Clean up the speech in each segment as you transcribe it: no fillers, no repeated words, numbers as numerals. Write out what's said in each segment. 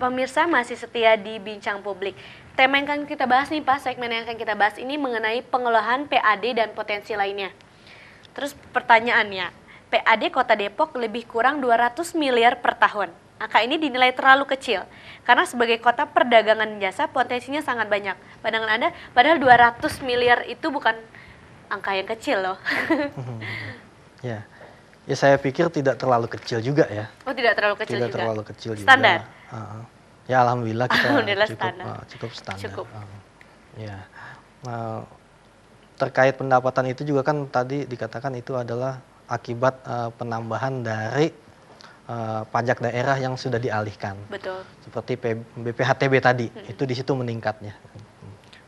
pemirsa masih setia di Bincang Publik. Tema yang akan kita bahas nih Pak, segmen yang akan kita bahas ini mengenai pengelolaan PAD dan potensi lainnya. Terus pertanyaannya, PAD Kota Depok lebih kurang 200 miliar per tahun. Angka ini dinilai terlalu kecil, karena sebagai kota perdagangan jasa potensinya sangat banyak. Pandangan Anda, padahal 200 miliar itu bukan angka yang kecil loh. Ya, saya pikir tidak terlalu kecil juga ya. Oh, tidak terlalu kecil juga? Tidak terlalu kecil juga. Standar? Ya, alhamdulillah kita cukup standar. Cukup. Ya, terkait pendapatan itu juga kan tadi dikatakan itu adalah akibat penambahan dari pajak daerah yang sudah dialihkan. Betul. Seperti BPHTB tadi, itu di situ meningkatnya.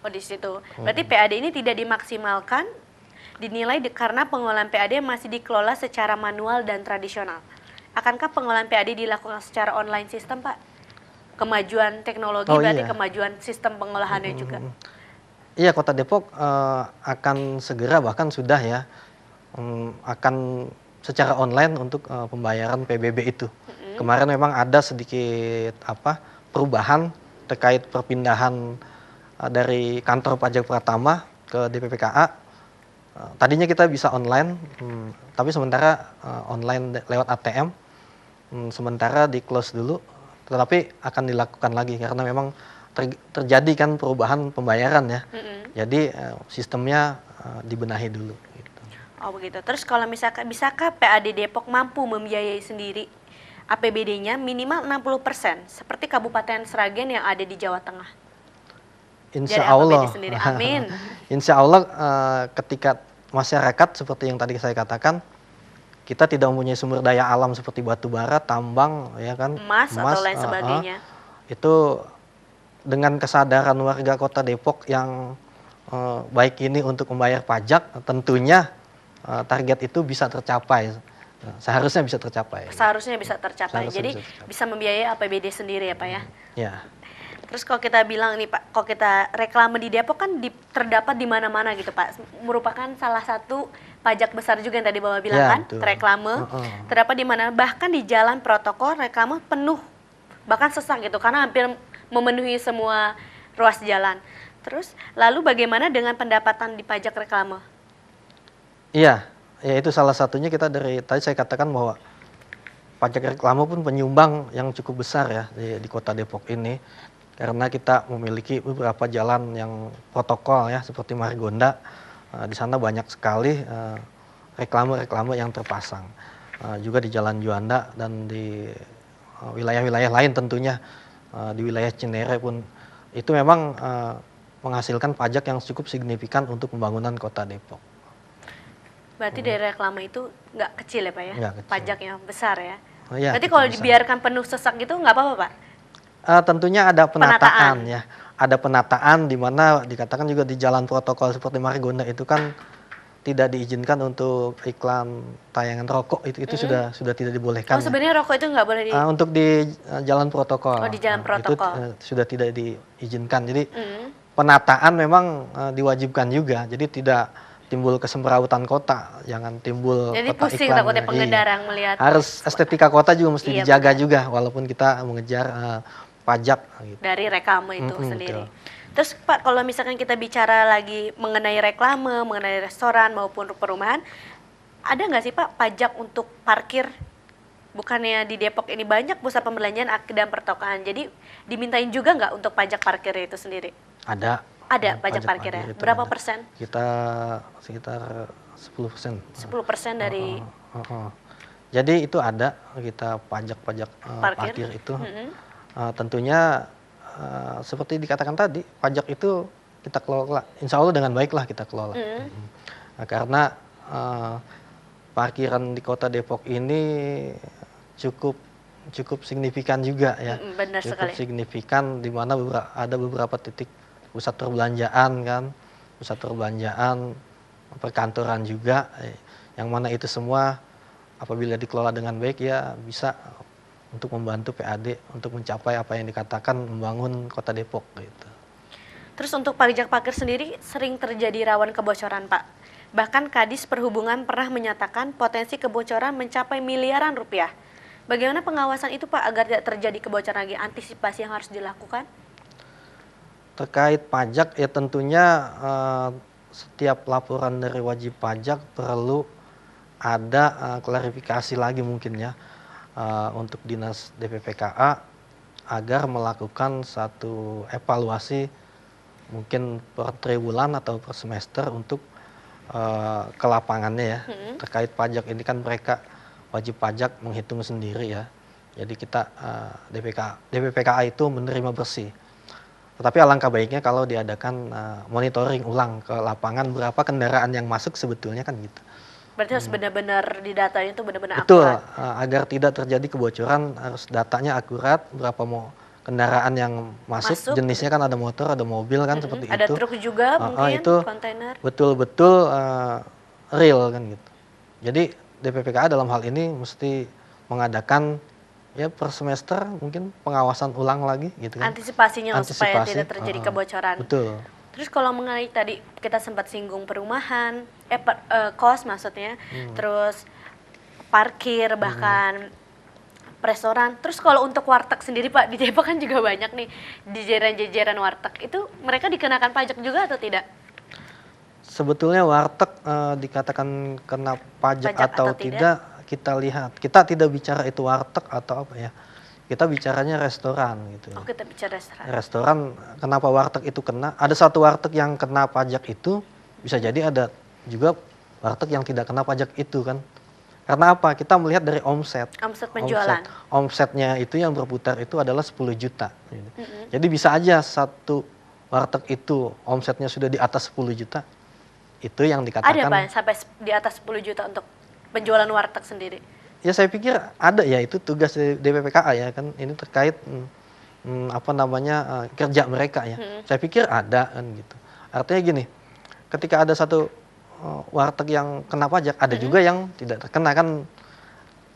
Oh, di situ. Berarti PAD ini tidak dimaksimalkan, dinilai karena pengelolaan PAD masih dikelola secara manual dan tradisional. Akankah pengelolaan PAD dilakukan secara online sistem, Pak? Kemajuan teknologi berarti kemajuan sistem pengolahannya juga. Iya, Kota Depok akan segera bahkan sudah ya akan secara online untuk pembayaran PBB itu. Kemarin memang ada sedikit perubahan terkait perpindahan dari kantor pajak Pratama ke DPPKA. Tadinya kita bisa online, tapi sementara online lewat ATM, sementara di close dulu. Tetapi akan dilakukan lagi karena memang terjadi kan perubahan pembayaran ya. Jadi sistemnya dibenahi dulu. Gitu. Oh begitu. Terus kalau misalkan bisakah PAD Depok mampu membiayai sendiri APBD-nya minimal 60% seperti Kabupaten Sragen yang ada di Jawa Tengah? Insya Allah. Amin. Insya Allah ketika masyarakat seperti yang tadi saya katakan, kita tidak mempunyai sumber daya alam seperti batu bara, tambang, ya kan, emas atau lain sebagainya. Itu dengan kesadaran warga Kota Depok yang baik ini untuk membayar pajak, tentunya target itu bisa tercapai. Seharusnya bisa tercapai. Seharusnya bisa tercapai. Jadi bisa membiayai APBD sendiri ya Pak ya? Ya. Terus kalau kita bilang nih Pak, kalau kita reklame di Depok kan terdapat di mana-mana gitu Pak. Merupakan salah satu pajak besar juga yang tadi Bapak bilang ya, kan, reklame. Terdapat di mana, bahkan di jalan protokol reklame penuh. Bahkan sesak gitu, karena hampir memenuhi semua ruas jalan. Terus, lalu bagaimana dengan pendapatan di pajak reklame? Iya, ya itu salah satunya kita dari, tadi saya katakan bahwa pajak reklame pun penyumbang yang cukup besar ya di Kota Depok ini. Karena kita memiliki beberapa jalan yang protokol ya, seperti Margonda. Di sana banyak sekali reklame-reklame yang terpasang. Juga di Jalan Juanda dan di wilayah-wilayah lain tentunya. Di wilayah Cinere pun itu memang menghasilkan pajak yang cukup signifikan untuk pembangunan Kota Depok. Berarti dari reklame itu nggak kecil ya Pak ya? Nggak kecil. Pajaknya besar ya? Ya, berarti kalau dibiarkan penuh sesak gitu nggak apa-apa Pak? Tentunya ada penataan ya. Ada penataan di mana dikatakan juga di jalan protokol seperti Margonda itu kan tidak diizinkan untuk iklan tayangan rokok, itu sudah tidak dibolehkan. Oh sebenarnya rokok itu nggak boleh untuk di jalan protokol. Oh di jalan protokol. Itu sudah tidak diizinkan. Jadi penataan memang diwajibkan juga. Jadi tidak timbul kesemrawutan kota, jangan timbul jadi kota pusing takutnya pengendara melihat. Harus estetika kota juga mesti dijaga juga, walaupun kita mengejar pajak gitu. Dari reklame itu sendiri. Betul. Terus Pak, kalau misalkan kita bicara lagi mengenai reklame, mengenai restoran maupun perumahan, ada nggak sih Pak pajak untuk parkir? Bukannya di Depok ini banyak pusat pembelanjaan dan pertokoan, jadi dimintain juga nggak untuk pajak parkir itu sendiri? Ada. Ada pajak parkirnya. Berapa persen? Kita sekitar 10%. 10% dari. Jadi itu ada kita pajak-pajak parkir itu. Tentunya seperti dikatakan tadi, pajak itu kita kelola, insya Allah dengan baik lah kita kelola. Karena parkiran di Kota Depok ini cukup signifikan juga ya. Benar cukup sekali. Signifikan di mana ada beberapa titik pusat perbelanjaan kan, pusat perbelanjaan, perkantoran juga, yang mana itu semua apabila dikelola dengan baik ya bisa untuk membantu PAD untuk mencapai apa yang dikatakan membangun Kota Depok gitu. Terus untuk pajak parkir sendiri sering terjadi rawan kebocoran Pak. Bahkan Kadis Perhubungan pernah menyatakan potensi kebocoran mencapai miliaran rupiah. Bagaimana pengawasan itu Pak agar tidak terjadi kebocoran lagi? Antisipasi yang harus dilakukan? Terkait pajak ya tentunya setiap laporan dari wajib pajak perlu ada klarifikasi lagi mungkin ya untuk Dinas DPPKA agar melakukan satu evaluasi mungkin per triwulan atau per semester untuk ke lapangannya ya. Terkait pajak ini kan mereka wajib pajak menghitung sendiri ya. Jadi kita DPPKA itu menerima bersih. Tetapi alangkah baiknya kalau diadakan monitoring ulang ke lapangan berapa kendaraan yang masuk sebetulnya kan gitu. Berarti harus benar-benar di datanya itu benar-benar Betul, akurat. agar tidak terjadi kebocoran harus datanya akurat berapa kendaraan yang masuk, jenisnya kan ada motor, ada mobil kan seperti Ada itu. truk juga mungkin, Itu kontainer. betul-betul real kan gitu. Jadi DPPKA dalam hal ini mesti mengadakan ya per semester mungkin pengawasan ulang lagi gitu kan. Antisipasinya supaya Antisipasi, tidak terjadi kebocoran. Betul. Terus kalau mengenai tadi kita sempat singgung perumahan, kos maksudnya, terus parkir bahkan restoran. Terus kalau untuk warteg sendiri Pak, di Depok kan juga banyak nih di jajaran-jajaran warteg. Itu mereka dikenakan pajak juga atau tidak? Sebetulnya warteg dikatakan kena pajak atau tidak? tidak kita lihat. Kita tidak bicara itu warteg atau apa ya. Kita bicaranya restoran gitu ya. Oh, kita bicara restoran. Restoran kenapa warteg itu kena? Ada satu warteg yang kena pajak itu bisa jadi ada juga warteg yang tidak kena pajak itu kan. Karena apa? Kita melihat dari omset. Omset penjualan. Omsetnya itu yang berputar itu adalah 10 juta. Gitu. Jadi bisa aja satu warteg itu omsetnya sudah di atas 10 juta. Itu yang dikatakan. Ada Pak sampai di atas 10 juta untuk penjualan warteg sendiri? Ya saya pikir ada ya, itu tugas DPPKA ya kan, ini terkait apa namanya kerja mereka ya. Saya pikir ada kan gitu. Artinya gini, ketika ada satu warteg yang kena pajak, ada juga yang tidak terkena kan.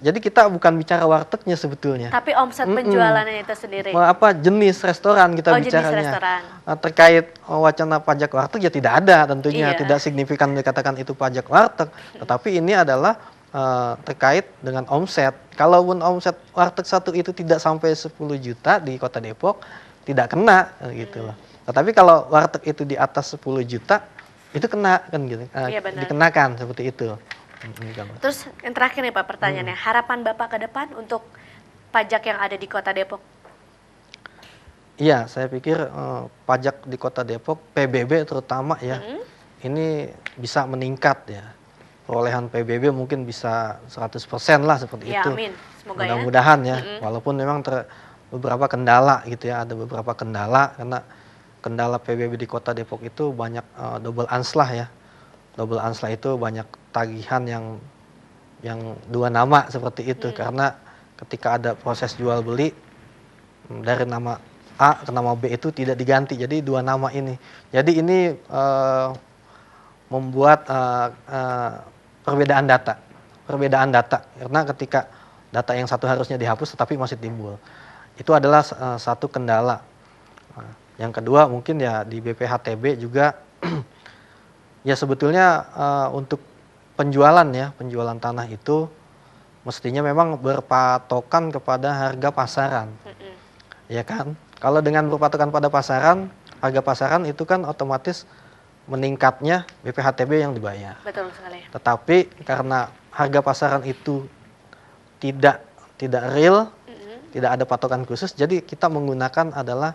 Jadi kita bukan bicara wartegnya sebetulnya. Tapi omset penjualannya itu sendiri. Apa jenis restoran kita bicaranya. Jenis restoran. Terkait wacana pajak warteg ya tidak ada tentunya, tidak signifikan dikatakan itu pajak warteg. Tetapi ini adalah terkait dengan omset. Kalaupun omset warteg satu itu tidak sampai 10 juta di Kota Depok, tidak kena gitu loh. Tetapi kalau warteg itu di atas 10 juta, itu kena kan gitu. Dikenakan seperti itu. Terus yang terakhir nih Pak pertanyaannya, harapan Bapak ke depan untuk pajak yang ada di Kota Depok? Iya, saya pikir pajak di Kota Depok, PBB terutama ya, ini bisa meningkat ya. Perolehan PBB mungkin bisa 100% lah seperti itu. Amin. Semoga mudah-mudahan ya. Walaupun memang beberapa kendala gitu ya, ada beberapa kendala karena kendala PBB di Kota Depok itu banyak double anslah ya. Double anslah itu banyak tagihan yang dua nama seperti itu karena ketika ada proses jual beli dari nama A ke nama B itu tidak diganti, jadi dua nama ini. Jadi ini membuat perbedaan data karena ketika data yang satu harusnya dihapus tetapi masih timbul, itu adalah satu kendala. Yang kedua mungkin ya di BPHTB juga ya sebetulnya untuk penjualan tanah itu mestinya memang berpatokan kepada harga pasaran, ya kan? Kalau dengan berpatokan pada pasaran, harga pasaran itu kan otomatis meningkatnya BPHTB yang dibayar. Betul sekali. Tetapi karena harga pasaran itu tidak real, tidak ada patokan khusus, jadi kita menggunakan adalah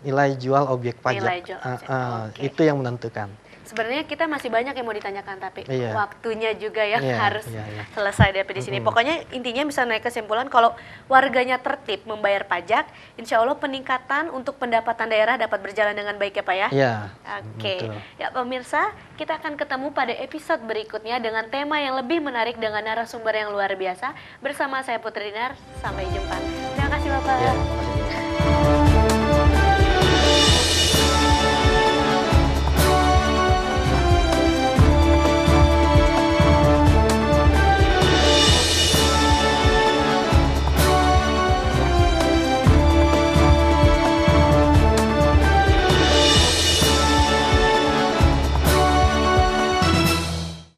nilai jual objek pajak. Nilai jual objek. Itu yang menentukan. Sebenarnya kita masih banyak yang mau ditanyakan, tapi waktunya juga yang harus selesai dari di sini. Pokoknya intinya bisa naik kesimpulan kalau warganya tertib membayar pajak, insya Allah peningkatan untuk pendapatan daerah dapat berjalan dengan baik ya Pak ya? Iya. Oke. Ya pemirsa, kita akan ketemu pada episode berikutnya dengan tema yang lebih menarik dengan narasumber yang luar biasa. Bersama saya Putri Dinar, sampai jumpa. Terima kasih Bapak. Ya,